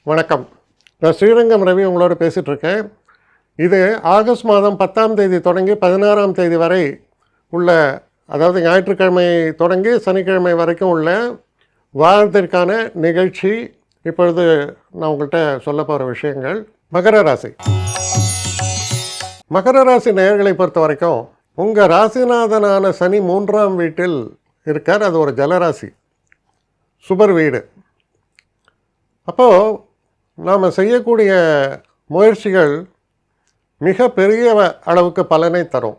வணக்கம். நான் ஸ்ரீரங்கம் ரவி உங்களோட பேசிகிட்டு இருக்கேன். இது ஆகஸ்ட் மாதம் 10ஆம் தேதி தொடங்கி 16ஆம் தேதி வரை உள்ள, அதாவது ஞாயிற்றுக்கிழமை தொடங்கி சனிக்கிழமை வரைக்கும் உள்ள வாரத்திற்கான நிகழ்ச்சி. இப்பொழுது நான் உங்கள்கிட்ட சொல்ல போகிற விஷயங்கள். மகர ராசி. மகர ராசி நேயர்களை பொறுத்த வரைக்கும் உங்கள் ராசிநாதனான சனி 3ஆம் வீட்டில் இருக்கார். அது ஒரு ஜலராசி, சுபர் வீடு. அப்போது நாம் செய்யக்கூடிய முயற்சிகள் மிக பெரிய அளவுக்கு பலனை தரும்.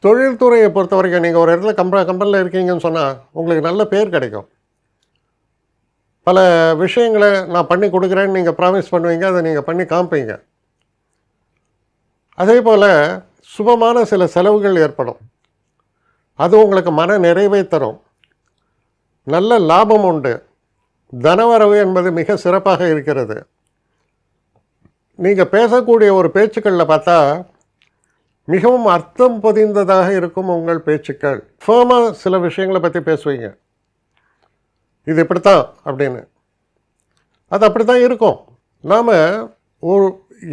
தொழில்துறையை பொறுத்த வரைக்கும் நீங்கள் ஒரு இடத்துல கம்பெனியில் இருக்கீங்கன்னு சொன்னால் உங்களுக்கு நல்ல பேர் கிடைக்கும். பல விஷயங்களை நான் பண்ணி கொடுக்குறேன்னு நீங்கள் ப்ராமிஸ் பண்ணுவீங்க, அதை நீங்கள் பண்ணி காமிப்பீங்க. அதே போல் சுபமான சில செலவுகள் ஏற்படும், அது உங்களுக்கு மன நிறைவை தரும். நல்ல லாபம் உண்டு. தனவரவு என்பது மிக சிறப்பாக இருக்கிறது. நீங்கள் பேசக்கூடிய ஒரு பேச்சுக்களில் பார்த்தா மிகவும் அர்த்தம் பொதிந்ததாக இருக்கும் உங்கள் பேச்சுக்கள். ஃபேமாக சில விஷயங்களை பற்றி பேசுவீங்க, இது இப்படித்தான் அப்படின்னு. அது அப்படி தான் இருக்கும். நாம் ஒரு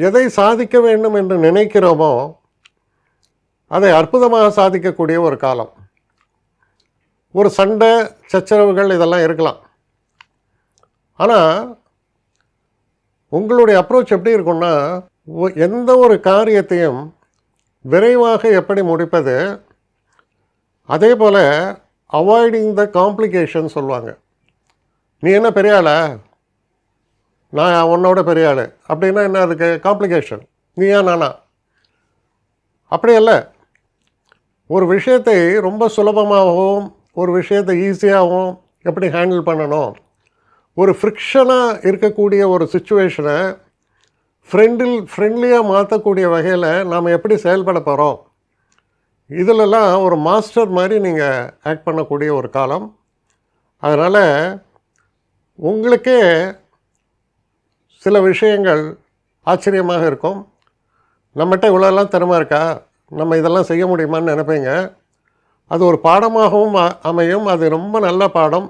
எதை சாதிக்க வேண்டும் என்று நினைக்கிறோமோ அதை அற்புதமாக சாதிக்கக்கூடிய ஒரு காலம். ஒரு சண்டை சச்சரவுகள் இதெல்லாம் இருக்கலாம், ஆனால் உங்களுடைய அப்ரோச் எப்படி இருக்குன்னா, எந்த ஒரு காரியத்தையும் விரைவாக எப்படி முடிப்பது, அதே போல் அவாய்டிங் த காம்ப்ளிகேஷன் சொல்லுவாங்க. நீ என்ன பெரிய ஆளா, நான் உன்னோட பெரிய ஆள் அப்படின்னா என்ன, அதுக்கு காம்ப்ளிகேஷன். நீ ஏன் நானா, அப்படி அல்ல. ஒரு விஷயத்தை ரொம்ப சுலபமாகவும் ஒரு விஷயத்தை ஈஸியாகவும் எப்படி ஹேண்டில் பண்ணணும், ஒரு ஃப்ரிக்ஷனாக இருக்கக்கூடிய ஒரு சுச்சுவேஷனை ஃப்ரெண்ட்லியாக மாற்றக்கூடிய வகையில் நாம் எப்படி செயல்பட போகிறோம், இதிலெல்லாம் ஒரு மாஸ்டர் மாதிரி நீங்கள் ஆக்ட் பண்ணக்கூடிய ஒரு காலம். அதனால் உங்களுக்கே சில விஷயங்கள் ஆச்சரியமாக இருக்கும். நம்மகிட்ட இவ்வளோலாம் திறமை இருக்கா, நம்ம இதெல்லாம் செய்ய முடியுமான்னு நினைப்பீங்க. அது ஒரு பாடமாகவும் அமையும். அது ரொம்ப நல்ல பாடம்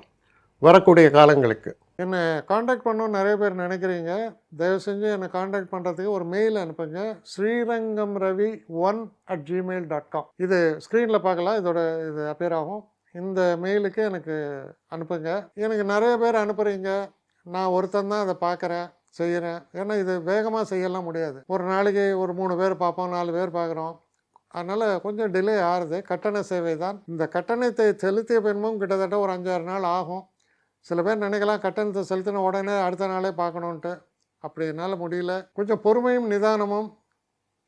வரக்கூடிய காலங்களுக்கு. என்னை காண்டாக்ட் பண்ணணும்னு நிறைய பேர் நினைக்கிறீங்க. தயவு செஞ்சு என்னை காண்டாக்ட் பண்ணுறதுக்கு ஒரு மெயில் அனுப்புங்க. srirangamravi1@gmail.com. இது ஸ்க்ரீனில் பார்க்கலாம், இது அப்பியர் ஆகும். இந்த மெயிலுக்கு எனக்கு அனுப்புங்க. எனக்கு நிறைய பேர் அனுப்புகிறீங்க, நான் ஒருத்தன் தான் அதை பார்க்குறேன் செய்கிறேன். ஏன்னா இது வேகமாக செய்யலாம் முடியாது. ஒரு நாளைக்கு ஒரு 3 பேர் பார்ப்போம், 4 பேர் பார்க்குறோம். அதனால் கொஞ்சம் டிலே ஆகுது. கட்டண சேவை தான். இந்த கட்டணத்தை செலுத்திய பின்பும் கிட்டத்தட்ட ஒரு 5-6 நாள் ஆகும். சில பேர் நினைக்கலாம் கட்டணத்தை செலுத்தின உடனே அடுத்த நாளே பார்க்கணுன்ட்டு. அப்படி என்னால் முடியல. கொஞ்சம் பொறுமையும் நிதானமும்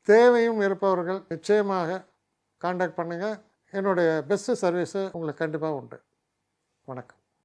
தேவையும் இருப்பவர்கள் நிச்சயமாக காண்டாக்ட் பண்ணுங்கள். என்னுடைய பெஸ்ட்டு சர்வீஸு உங்களுக்கு கண்டிப்பாக உண்டு. வணக்கம்.